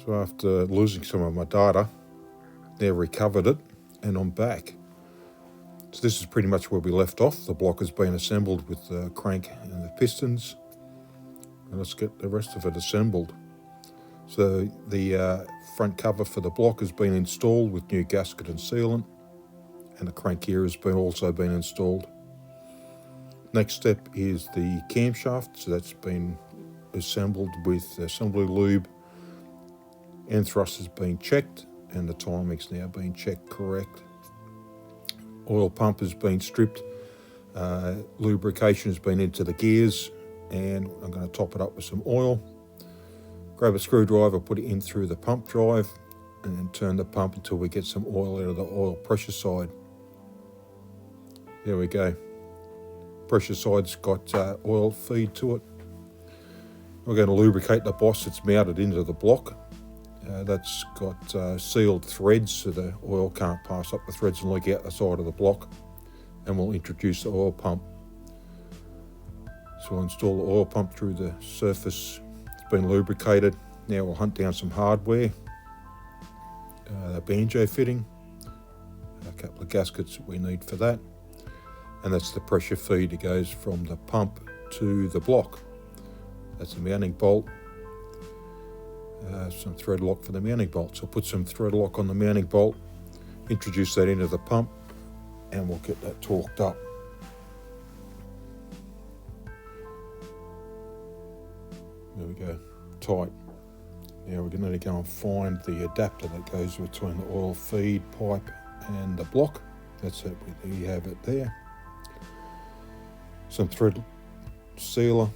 So after losing some of my data, now recovered it and I'm back. So this is pretty much where we left off. The block has been assembled with the crank and the pistons. And let's get the rest of it assembled. So the front cover for the block has been installed with new gasket and sealant, and the crank gear has also been installed. Next step is the camshaft, so that's been assembled with assembly lube, and thrust has been checked, and the timing's now been checked correct. Oil pump has been stripped, lubrication has been into the gears, and I'm going to top it up with some oil. Grab a screwdriver, put it in through the pump drive, and then turn the pump until we get some oil out of the oil pressure side. There we go. Pressure side's got oil feed to it. We're going to lubricate the boss that's mounted into the block. That's got sealed threads so the oil can't pass up the threads and leak out the side of the block. And we'll introduce the oil pump. So we'll install the oil pump through the surface. It's been lubricated. Now we'll hunt down some hardware. The banjo fitting. A couple of gaskets that we need for that. And that's the pressure feed that goes from the pump to the block. That's a mounting bolt. Some thread lock for the mounting bolt. So put some thread lock on the mounting bolt, introduce that into the pump, and we'll get that torqued up. There we go, tight. Now we're going to go and find the adapter that goes between the oil feed pipe and the block. That's it, we have it there. Some thread sealer.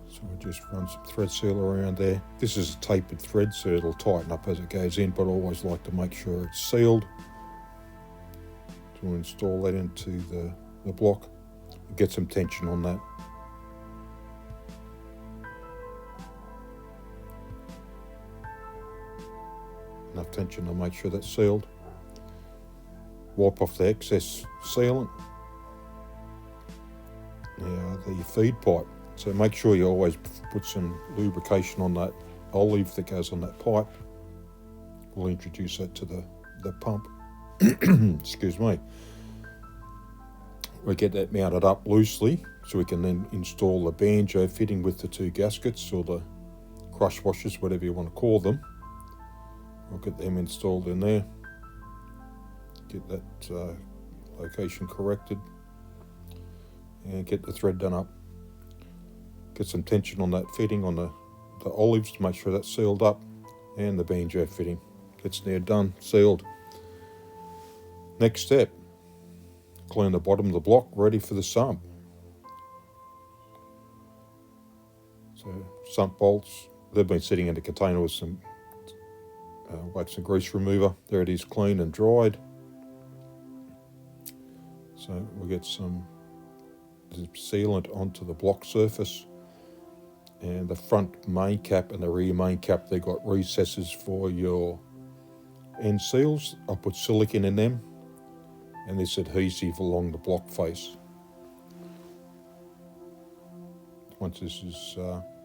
So we'll just run some thread sealer around there. This is a tapered thread, so it'll tighten up as it goes in, but I always like to make sure it's sealed. So we'll install that into the block and get some tension on that. Enough tension to make sure that's sealed. Wipe off the excess sealant. Now the feed pipe. So make sure you always put some lubrication on that olive that goes on that pipe. We'll introduce that to the pump. Excuse me. We get that mounted up loosely so we can then install the banjo fitting with the two gaskets or the crush washers, whatever you want to call them. We'll get them installed in there. Get that location corrected and get the thread done up. Get some tension on that fitting on the olives to make sure that's sealed up, and the banjo fitting. It's now done, sealed. Next step, clean the bottom of the block, ready for the sump. So sump bolts, they've been sitting in a container with some wax and grease remover. There it is, clean and dried. So we'll get some sealant onto the block surface. And the front main cap and the rear main cap, they've got recesses for your end seals. I'll put silicone in them and this adhesive along the block face. Once this is,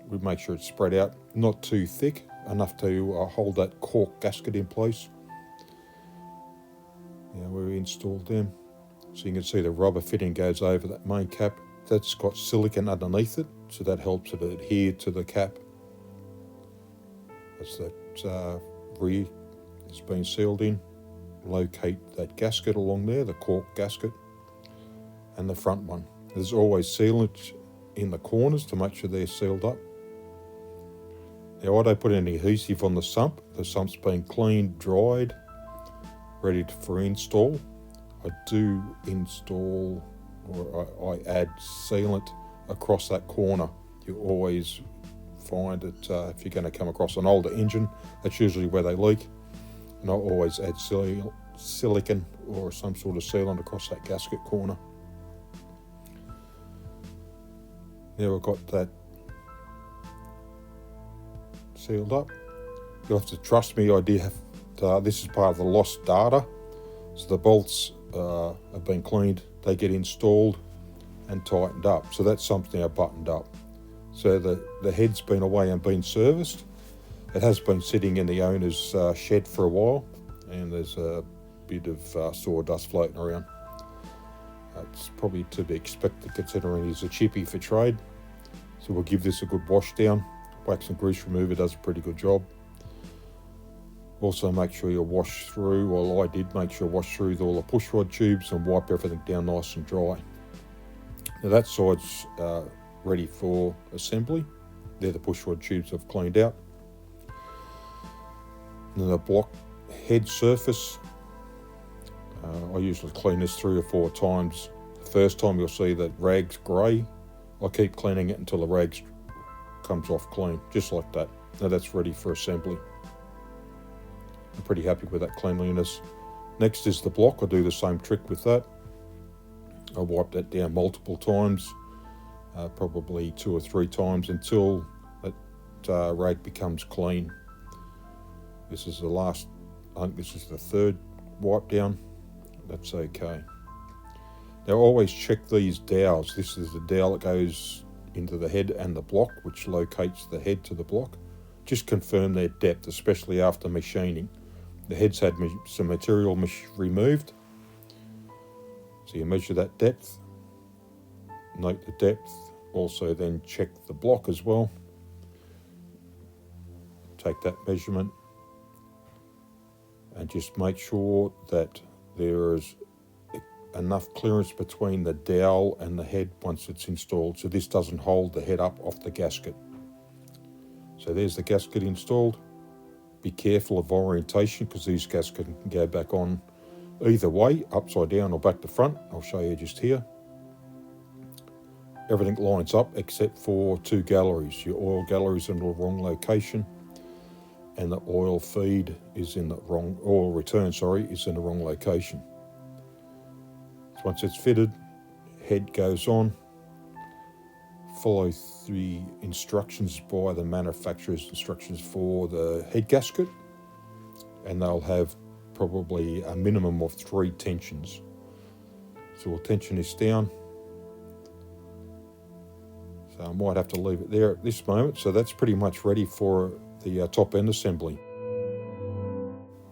we make sure it's spread out, not too thick, enough to hold that cork gasket in place. Now we installed them. So you can see the rubber fitting goes over that main cap. That's got silicone underneath it, so that helps it adhere to the cap. That's that rear has been sealed in. Locate that gasket along there, the cork gasket, and the front one. There's always sealant in the corners to make sure they're sealed up. Now I don't put any adhesive on the sump. The sump's been cleaned, dried, ready for install. I do install, or I add sealant across that corner. You always find it, if you're going to come across an older engine, that's usually where they leak. And I always add silicone or some sort of sealant across that gasket corner. Now we've got that sealed up. You'll have to trust me, I did have, this is part of the lost data. So the bolts have been cleaned, they get installed and tightened up. So that's something I buttoned up. So the head's been away and been serviced. It has been sitting in the owner's shed for a while, and there's a bit of sawdust floating around. It's probably to be expected considering he's a chippy for trade. So we'll give this a good wash down. Wax and grease remover does a pretty good job. Also make sure you wash through, well I did make sure I wash through all the push rod tubes and wipe everything down nice and dry. Now that side's ready for assembly. They're the push rod tubes I've cleaned out. And then the block head surface, I usually clean this 3 or 4 times. The first time you'll see that rag's grey. I keep cleaning it until the rag comes off clean, just like that. Now that's ready for assembly. I'm pretty happy with that cleanliness. Next is the block. I do the same trick with that. I wipe that down multiple times, probably 2 or 3 times until that rag becomes clean. This is the last, I think this is the 3rd wipe down. That's okay. Now always check these dowels. This is the dowel that goes into the head and the block, which locates the head to the block. Just confirm their depth, especially after machining. The head's had some material removed. So you measure that depth, note the depth, also then check the block as well. Take that measurement and just make sure that there is enough clearance between the dowel and the head once it's installed, so this doesn't hold the head up off the gasket. So there's the gasket installed. Be careful of orientation because these gaskets can go back on either way, upside down or back to front. I'll show you just here. Everything lines up except for 2 galleries. Your oil gallery is in the wrong location, and the oil feed is in the wrong, oil return, sorry, is in the wrong location. So once it's fitted, head goes on. Follow the instructions by the manufacturer's instructions for the head gasket, and they'll have probably a minimum of 3 tensions. So we'll tension this down. So I might have to leave it there at this moment. So that's pretty much ready for the top end assembly.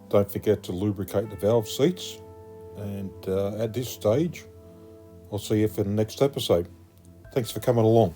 Don't forget to lubricate the valve seats. And at this stage, I'll see you for the next episode. Thanks for coming along.